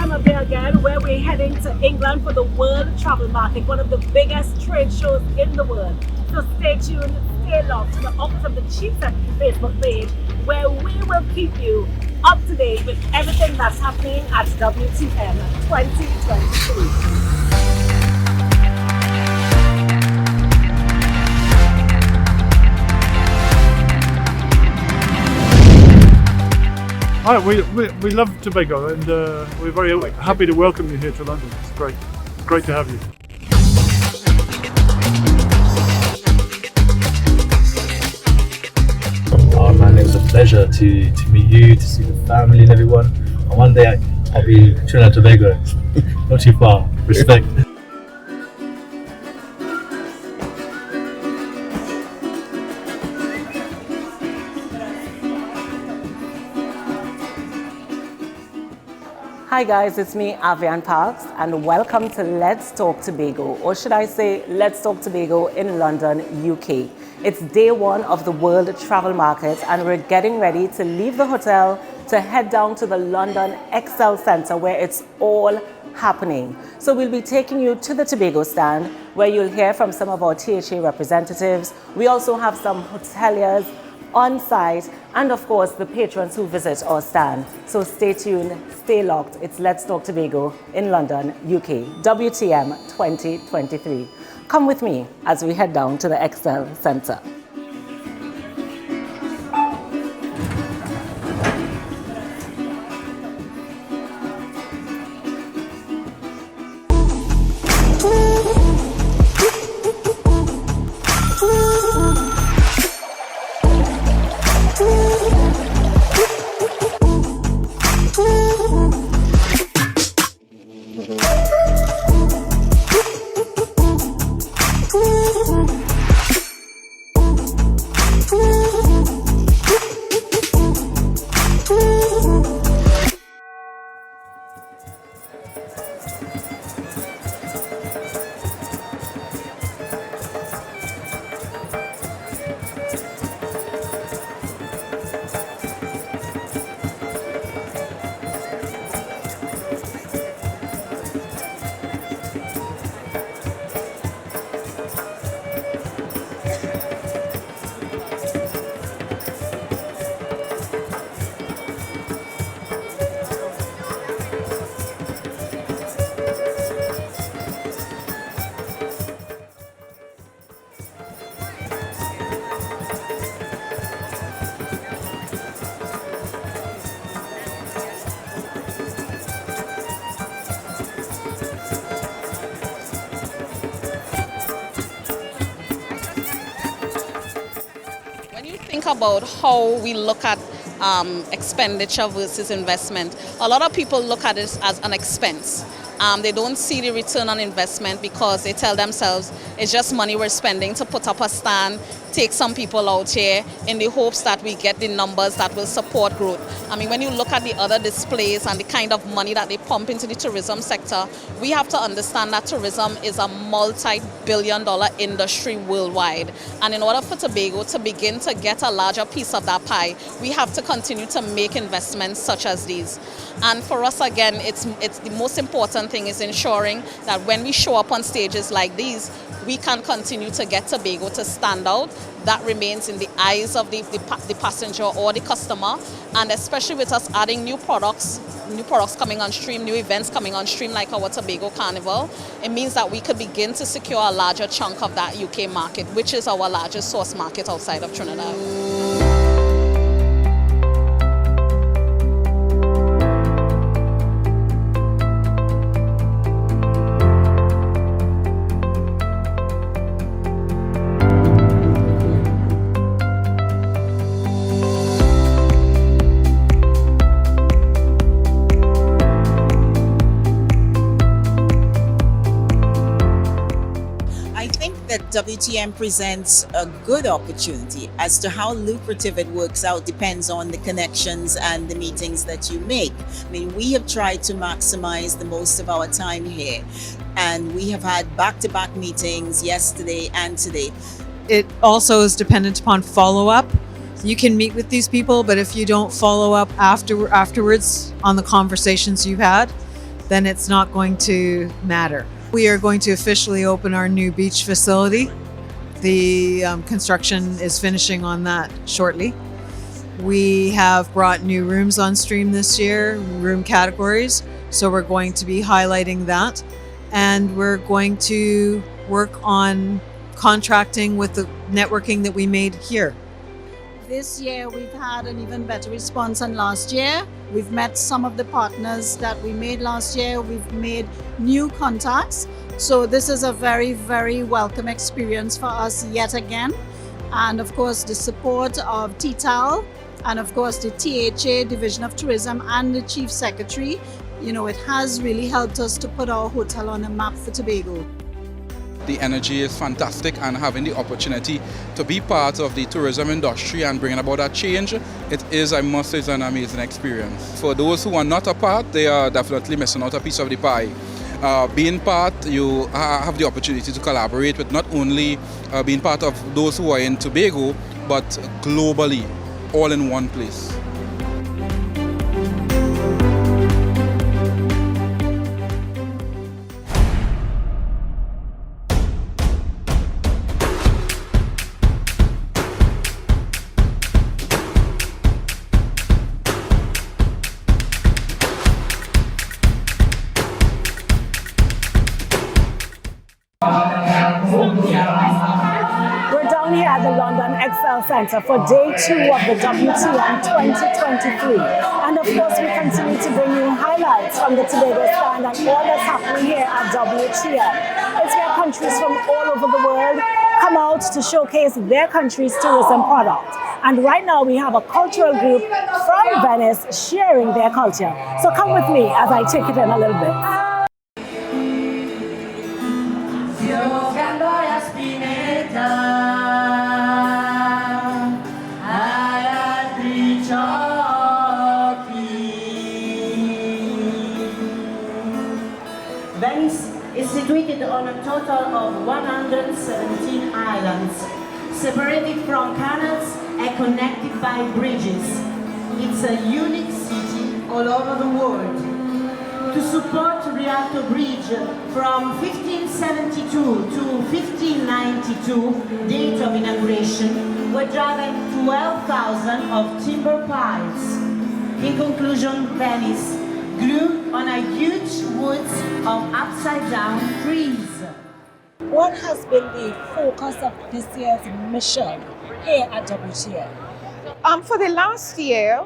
time of year again where we're heading to England for the World Travel Market, one of the biggest trade shows in the world. So stay tuned, stay locked to the Office of the Chief Secretary Facebook page, where we will keep you up to date with everything that's happening at WTM 2023. Hi, we love Tobago, and we're very happy to welcome you here to London. It's great to have you. Oh man, it was a pleasure to meet you, to see the family and everyone. And one day I'll be Trinidad and Tobago, not too far. Respect. Hi guys, it's me, Avian Parks, and welcome to Let's Talk Tobago, or should I say Let's Talk Tobago in London, UK. It's day one of the World Travel Market, and we're getting ready to leave the hotel to head down to the London Excel Centre where it's all happening. So we'll be taking you to the Tobago stand where you'll hear from some of our THA representatives. We also have some hoteliers on site, and of course the patrons who visit our stand. So stay tuned, stay locked. It's Let's Talk Tobago in London, UK, WTM 2023. Come with me as we head down to the Excel Centre. Think about how we look at expenditure versus investment. A lot of people look at it as an expense. They don't see the return on investment because they tell themselves it's just money we're spending to put up a stand, take some people out here in the hopes that we get the numbers that will support growth. I mean, when you look at the other displays and the kind of money that they pump into the tourism sector, we have to understand that tourism is a multi-billion-dollar industry worldwide. And in order for Tobago to begin to get a larger piece of that pie, we have to continue to make investments such as these. And for us, again, it's the most important thing is ensuring that when we show up on stages like these, we can continue to get Tobago to stand out. That remains in the eyes of the passenger or the customer, and especially with us adding new products coming on stream, new events coming on stream like our Tobago Carnival, it means that we could begin to secure a larger chunk of that UK market, which is our largest source market outside of Trinidad. That WTM presents a good opportunity. As to how lucrative it works out depends on the connections and the meetings that you make. I mean, we have tried to maximize the most of our time here, and we have had back-to-back meetings yesterday and today. It also is dependent upon follow-up. You can meet with these people, but if you don't follow up afterwards on the conversations you've had, then it's not going to matter. We are going to officially open our new beach facility. The construction is finishing on that shortly. We have brought new rooms on stream this year, room categories, so we're going to be highlighting that. And we're going to work on contracting with the networking that we made here. This year we've had an even better response than last year. We've met some of the partners that we made last year. We've made new contacts. So this is a very, very welcome experience for us yet again. And of course the support of TTAL and of course the THA Division of Tourism and the Chief Secretary, it has really helped us to put our hotel on a map for Tobago. The energy is fantastic, and having the opportunity to be part of the tourism industry and bringing about that change, it is, I must say, an amazing experience. For those who are not a part, they are definitely missing out a piece of the pie. Being part, you have the opportunity to collaborate with not only being part of those who are in Tobago, but globally, all in one place. We're down here at the London Excel Centre for day 2 of the WTM 2023. And of course, we continue to bring you highlights from the Tobago stand and all that's happening here at WTM. It's where countries from all over the world come out to showcase their country's tourism product. And right now we have a cultural group from Venice sharing their culture. So come with me as I take it in a little bit. Venice is situated on a total of 117 islands, separated from canals and connected by bridges. It's a unique city all over the world. To support Rialto Bridge from 1572 to 1592, date of inauguration, were driven 12,000 of timber piles. In conclusion, Venice grew on a huge woods of upside-down trees. What has been the focus of this year's mission here at WTM? For the last year,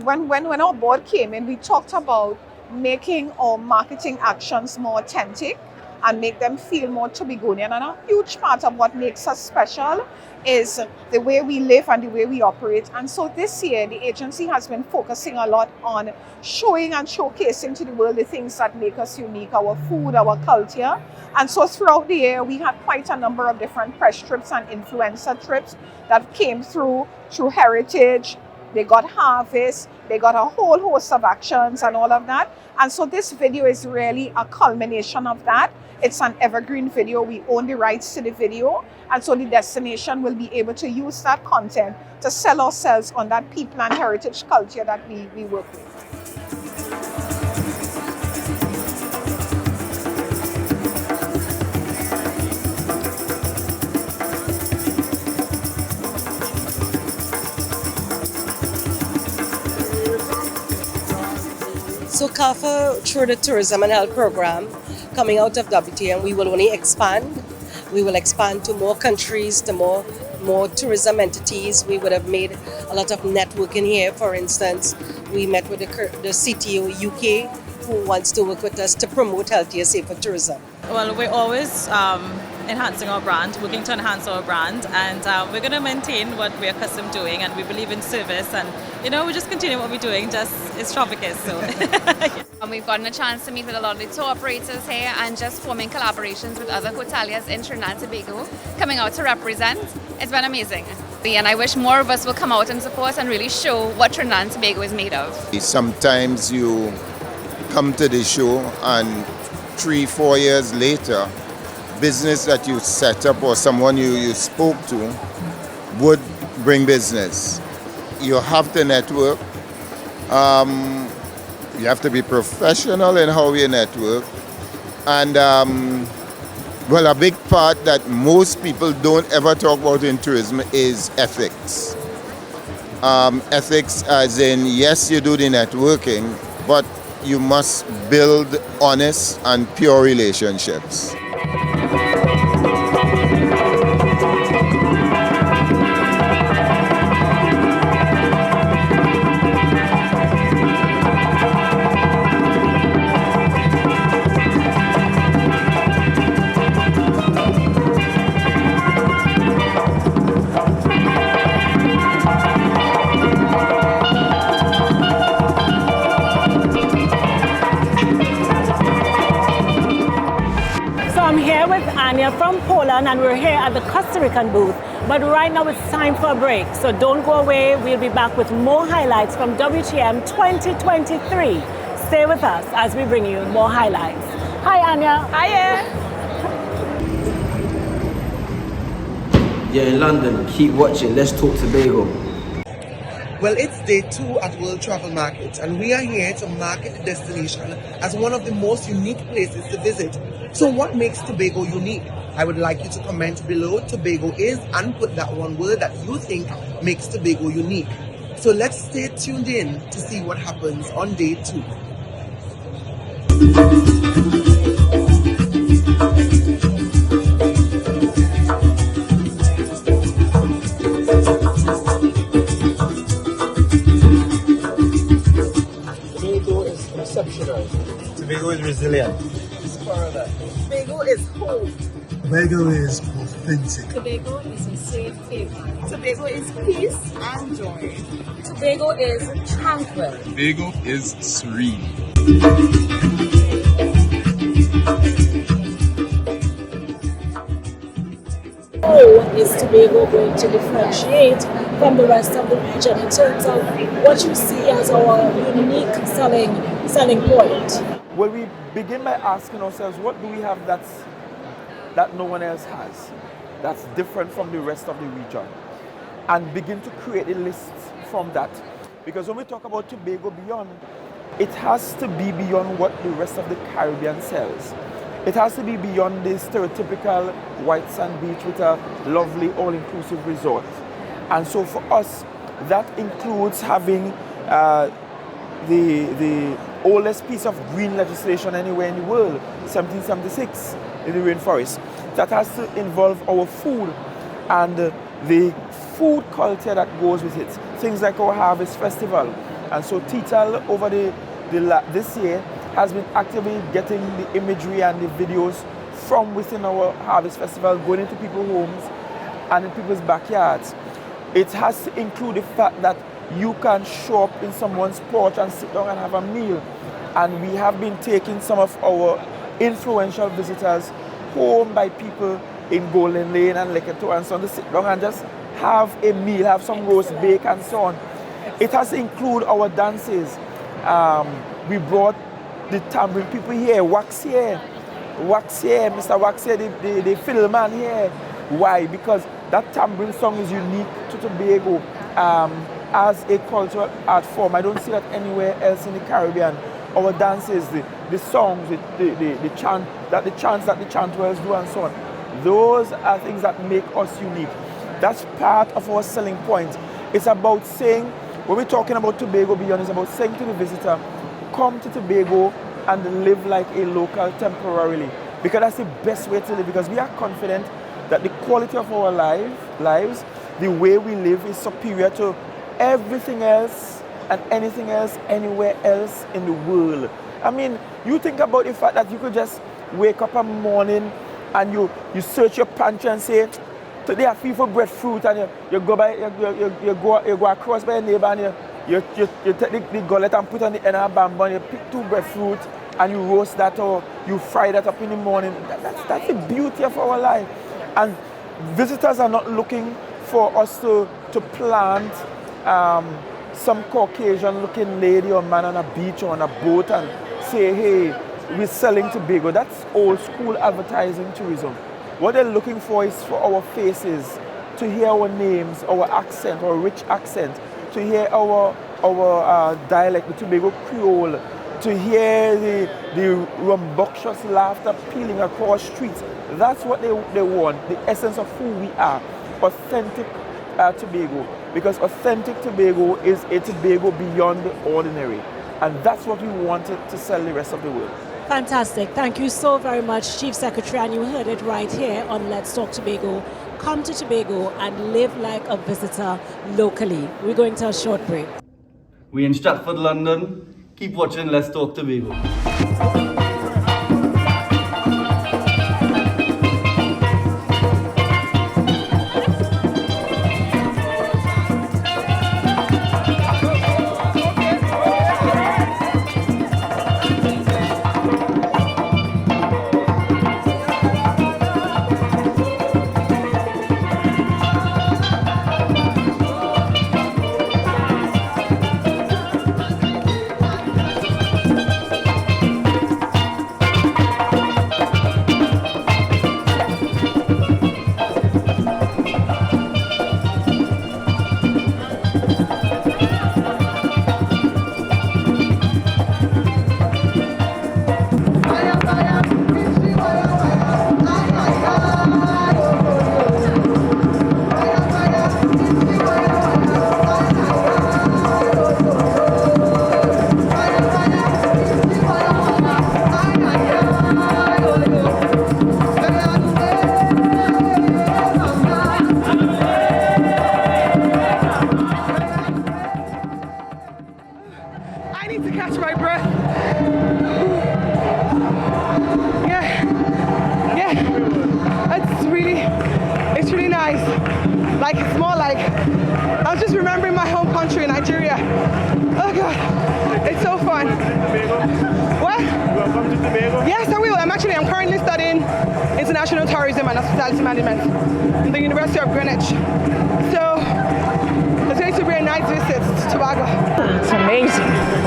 when our board came in, we talked about making our marketing actions more authentic and make them feel more Tobagonian. And a huge part of what makes us special is the way we live and the way we operate. And so this year, the agency has been focusing a lot on showing and showcasing to the world the things that make us unique, our food, our culture. And so throughout the year, we had quite a number of different press trips and influencer trips that came through Heritage. They got Harvest, they got a whole host of actions and all of that. And so this video is really a culmination of that. It's an evergreen video. We own the rights to the video. And so the destination will be able to use that content to sell ourselves on that people and heritage culture that we work with. So CAFA, through the Tourism and Health Program, coming out of WTM, we will only expand. We will expand to more countries, to more tourism entities. We would have made a lot of networking here. For instance, we met with the CTO UK, who wants to work with us to promote healthier, safer tourism. Well, we're always enhancing our brand, working to enhance our brand, and we're going to maintain what we're accustomed to doing, and we believe in service, and we just continue what we're doing, just it's Tropicus. So. And we've gotten a chance to meet with a lot of the tour operators here and just forming collaborations with other hoteliers in Trinidad and Tobago, coming out to represent. It's been amazing. And I wish more of us will come out and support and really show what Trinidad and Tobago is made of. Sometimes you come to the show and 3-4 years later, business that you set up or someone you spoke to would bring business. You have to network. You have to be professional in how you network. And well, a big part that most people don't ever talk about in tourism is ethics. Ethics as in, yes, you do the networking, but you must build honest and pure relationships. So I'm here with Anya from Poland and we're here at the Costa Rican booth. But right now it's time for a break. So don't go away. We'll be back with more highlights from WTM 2023. Stay with us as we bring you more highlights. Hi Anya. Hiya. Yeah, in London, keep watching. Let's talk Tobago. Well, it's day 2 at World Travel Market, and we are here to market the destination as one of the most unique places to visit. So what makes Tobago unique? I would like you to comment below Tobago is and put that one word that you think makes Tobago unique. So let's stay tuned in to see what happens on day 2. Tobago is exceptional. Tobago is resilient. It's paradise. Tobago is home. Tobago is authentic. Tobago is a safe haven. Tobago is peace and joy. Tobago is tranquil. Tobago is serene. How is Tobago going to differentiate from the rest of the region in terms of what you see as our unique selling point? Well, we begin by asking ourselves, what do we have that no one else has, that's different from the rest of the region? And begin to create a list from that. Because when we talk about Tobago Beyond, it has to be beyond what the rest of the Caribbean sells. It has to be beyond the stereotypical white sand beach with a lovely all-inclusive resort. And so for us, that includes having the oldest piece of green legislation anywhere in the world, 1776 in the rainforest. That has to involve our food and the food culture that goes with it. Things like our Harvest Festival. And so TTAL over this year has been actively getting the imagery and the videos from within our Harvest Festival, going into people's homes and in people's backyards. It has to include the fact that you can show up in someone's porch and sit down and have a meal. And we have been taking some of our influential visitors home by people in Golden Lane and Leketo and so on to sit down and just have a meal, have some roast bake and so on. It has to include our dances. We brought the tambourine people here, Wax here, Mr. Wax here, the fiddle man here. Why? Because that tambourine song is unique to Tobago as a cultural art form. I don't see that anywhere else in the Caribbean. Our dances, the songs, the chants that the chanters do and so on. Those are things that make us unique. That's part of our selling point. It's about saying, when we're talking about Tobago Beyond, it's about saying to the visitor, come to Tobago and live like a local temporarily. Because that's the best way to live. Because we are confident that the quality of our lives, the way we live is superior to everything else and anything else anywhere else in the world. I mean, you think about the fact that you could just wake up in the morning and you search your pantry and say, today I feel for breadfruit, and you go across by your neighbor and you take the gullet and put on the end of a bamboo and you pick 2 breadfruit and you roast that or you fry that up in the morning. That's the beauty of our life. And visitors are not looking for us to plant some Caucasian looking lady or man on a beach or on a boat and say, hey, we're selling Tobago. That's old school advertising tourism. What they're looking for is for our faces, to hear our names, our accent, our rich accent, to hear our dialect, the Tobago Creole, to hear the rambunctious laughter pealing across streets. That's what they want, the essence of who we are, authentic Tobago. Because authentic Tobago is a Tobago beyond the ordinary. And that's what we wanted to sell the rest of the world. Fantastic. Thank you so very much, Chief Secretary. And you heard it right here on Let's Talk Tobago. Come to Tobago and live like a visitor locally. We're going to a short break. We in Stratford, London. Keep watching Let's Talk Tobago.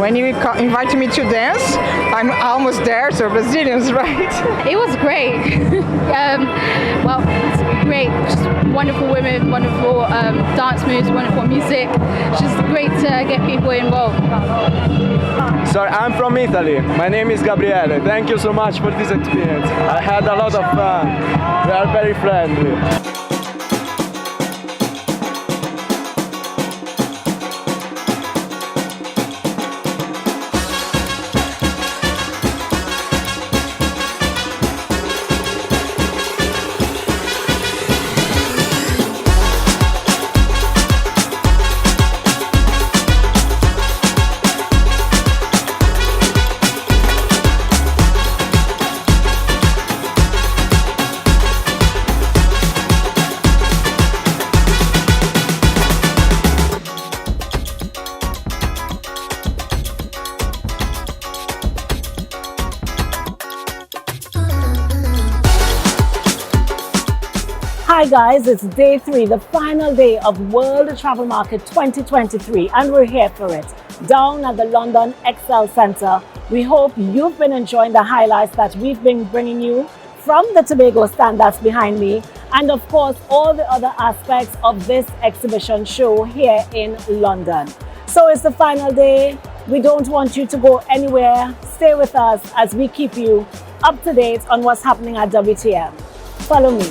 When you invited me to dance, I'm almost there, so Brazilians, right? It was great. Well, it's great. Just wonderful women, wonderful dance moves, wonderful music. It's just great to get people involved. Sorry, I'm from Italy. My name is Gabriele. Thank you so much for this experience. I had a lot of fun. We are very friendly. Hi guys, it's day 3, the final day of World Travel Market 2023, and we're here for it, down at the London Excel Centre. We hope you've been enjoying the highlights that we've been bringing you from the Tobago stand that's behind me, and of course all the other aspects of this exhibition show here in London. So it's the final day. We don't want you to go anywhere. Stay with us as we keep you up to date on what's happening at WTM. Follow me.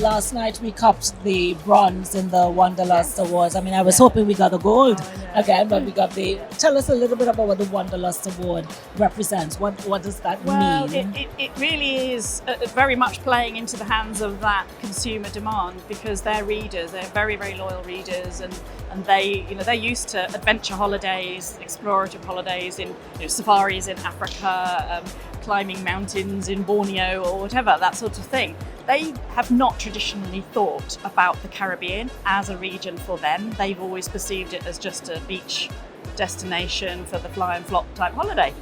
Last night we copped the bronze in the Wanderlust Awards. I mean, I was hoping we got the gold again, but we got the... Tell us a little bit about what the Wanderlust Award represents. What does that mean? It really is very much playing into the hands of that consumer demand, because they're readers, they're very, very loyal readers, and they, they're used to adventure holidays, explorative holidays, in safaris in Africa, climbing mountains in Borneo or whatever, that sort of thing. They have not traditionally thought about the Caribbean as a region for them. They've always perceived it as just a beach destination for the fly and flop type holiday.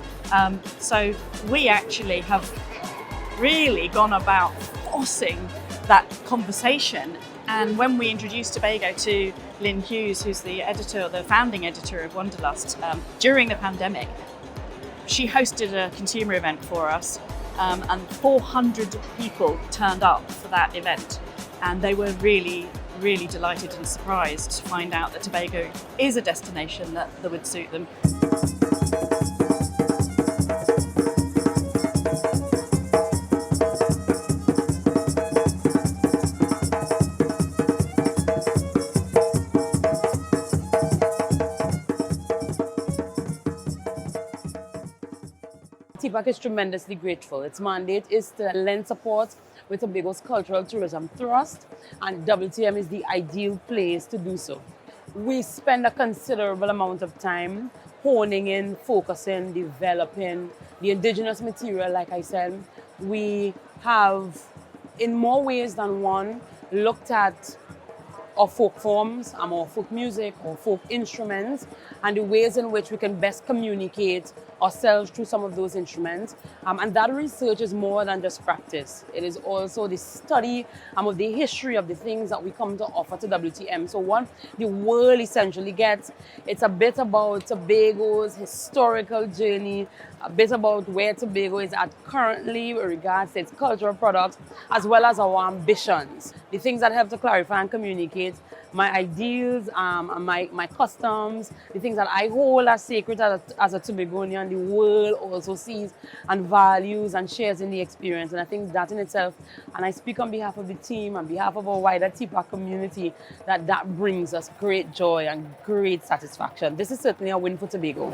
So we actually have really gone about forcing that conversation And when we introduced Tobago to Lynn Hughes, who's the founding editor of Wanderlust, during the pandemic, she hosted a consumer event for us, and 400 people turned up for that event. And they were really, really delighted and surprised to find out that Tobago is a destination that would suit them. TPAC is tremendously grateful. Its mandate is to lend support with Tobago's cultural tourism thrust, and WTM is the ideal place to do so. We spend a considerable amount of time honing in, focusing, developing the indigenous material, like I said. We have, in more ways than one, looked at our folk forms, our folk music, our folk instruments, and the ways in which we can best communicate ourselves through some of those instruments. And that research is more than just practice. It is also the study of the history of the things that we come to offer to WTM. So what the world essentially gets, it's a bit about Tobago's historical journey, a bit about where Tobago is at currently with regards to its cultural products, as well as our ambitions. The things that help to clarify and communicate my ideals, my customs, the things that I hold as sacred as a Tobagonian, the world also sees and values and shares in the experience. And I think that in itself, and I speak on behalf of the team, on behalf of our wider TPAC community, that brings us great joy and great satisfaction. This is certainly a win for Tobago.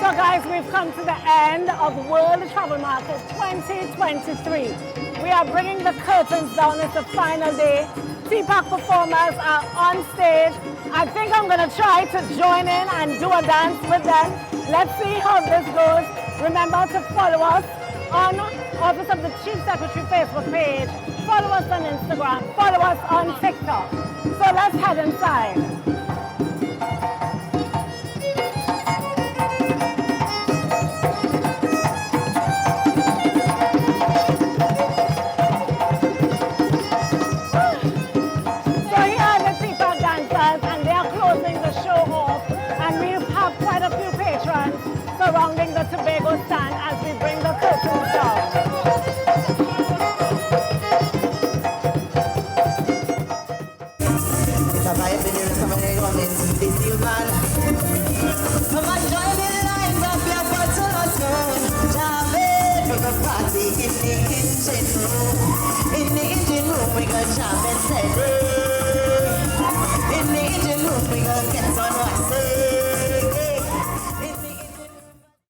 So guys, we've come to the end of World Travel Market 2023. We are bringing the curtains down. It's the final day. TPAC performers are on stage. I think I'm going to try to join in and do a dance with them. Let's see how this goes. Remember to follow us on Office of the Chief Secretary Facebook page. Follow us on Instagram. Follow us on TikTok. So let's head inside. Surrounding the Tobago stand as we bring the curtains down. In the engine room, we got jam and